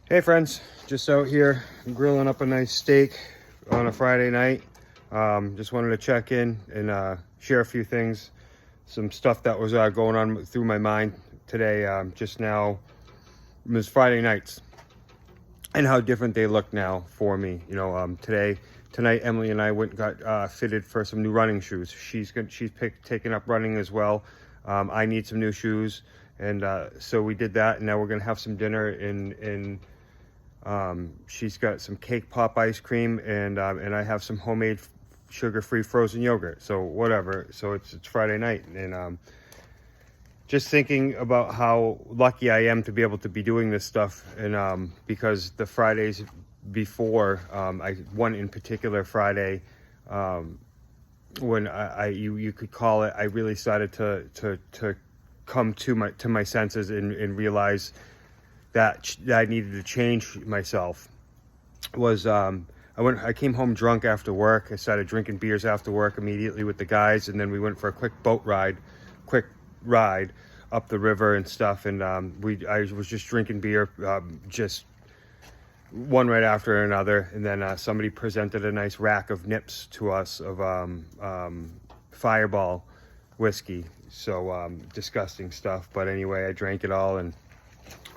Hey friends, just out here grilling up a nice steak on a Friday night. Just wanted to check in and share a few things, some stuff that was going on through my mind today. Just now, it was Friday nights and how different they look now for me. Tonight, Emily and I went and got fitted for some new running shoes. She's taken up running as well. I need some new shoes, and so we did that. And now we're gonna have some dinner in. She's got some cake pop ice cream, and I have some homemade sugar-free frozen yogurt. So whatever. So it's Friday night, and just thinking about how lucky I am to be able to be doing this stuff, and because the Fridays before, one in particular Friday, when you could call it, I really started to come to my senses and realize that I needed to change myself. I came home drunk after work. I started drinking beers after work immediately with the guys, and then we went for a quick ride up the river and stuff. And I was just drinking beer, just one right after another. And then somebody presented a nice rack of nips to us of Fireball whiskey. So disgusting stuff. But anyway, I drank it all and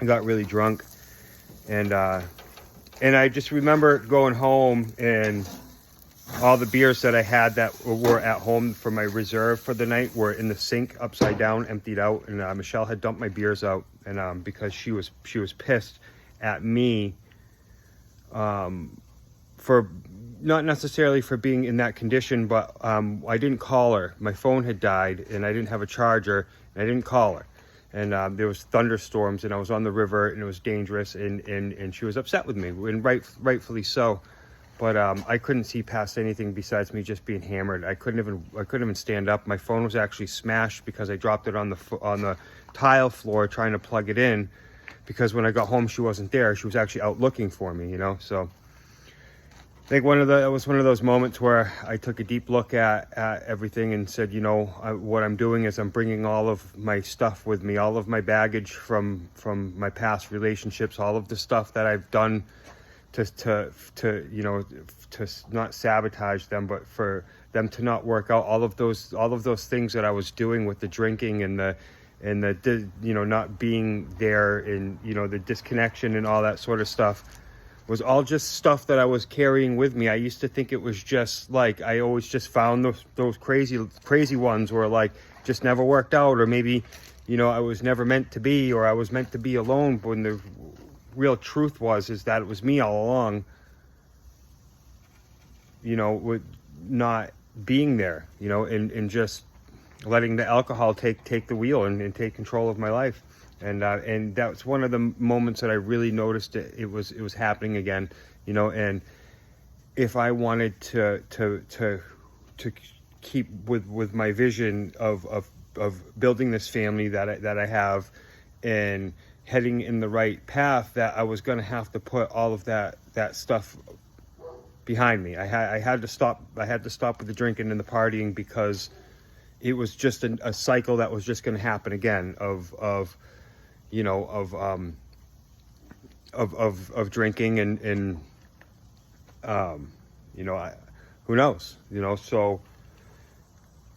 I got really drunk, and I just remember going home and all the beers that I had that were at home for my reserve for the night were in the sink upside down, emptied out, and Michelle had dumped my beers out, and because she was pissed at me for not necessarily for being in that condition, but I didn't call her. My phone had died, and I didn't have a charger, and I didn't call her. And there was thunderstorms, and I was on the river, and it was dangerous, and she was upset with me, and rightfully so. But I couldn't see past anything besides me just being hammered. I couldn't even stand up. My phone was actually smashed because I dropped it on the tile floor trying to plug it in, because when I got home she wasn't there. She was actually out looking for me, So I think it was one of those moments where I took a deep look at everything and said, what I'm doing is I'm bringing all of my stuff with me, all of my baggage from my past relationships, all of the stuff that I've done to not sabotage them, but for them to not work out. All of those things that I was doing with the drinking and the not being there, and the disconnection and all that sort of stuff, was all just stuff that I was carrying with me. I used to think it was just like, I always just found those crazy ones where like just never worked out, or maybe, I was never meant to be, or I was meant to be alone. But when the real truth is that it was me all along, with not being there, and just letting the alcohol take the wheel and take control of my life. And that's one of the moments that I really noticed it was happening again, and if I wanted to keep with my vision of building this family that I have and heading in the right path, that I was going to have to put all of that stuff behind me. I had to stop with the drinking and the partying, because it was just a cycle that was just going to happen again of drinking and who knows, so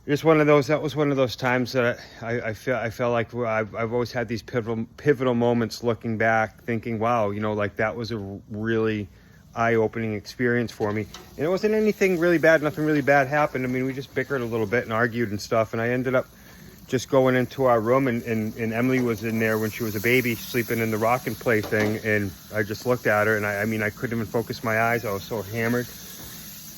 it's one of those, that was one of those times that I felt like I've always had these pivotal moments looking back, thinking, wow, like that was a really eye-opening experience for me. And it wasn't anything really bad, nothing really bad happened. I mean, we just bickered a little bit and argued and stuff, and I ended up just going into our room, and Emily was in there when she was a baby, sleeping in the rock and play thing, and I just looked at her, and I couldn't even focus my eyes. I was so hammered,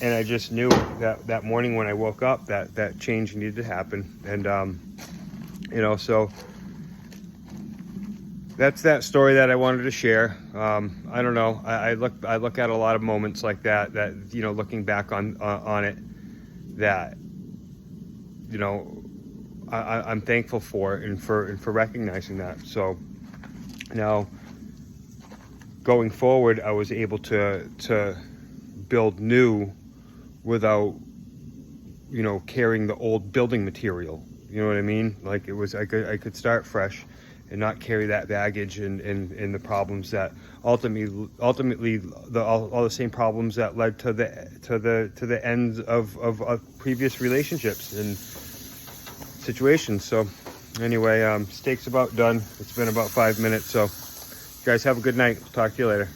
and I just knew that morning when I woke up that change needed to happen. And so that's that story that I wanted to share. I don't know, I look at a lot of moments like that looking back on it, that I'm thankful for, and for recognizing that. So now going forward, I was able to build new without carrying the old building material. You know what I mean? Like, it was, I could start fresh, and not carry that baggage and the problems that ultimately all the same problems that led to the end of previous relationships and situations. So anyway, steak's about done. It's been about 5 minutes, so you guys have a good night. Talk to you later.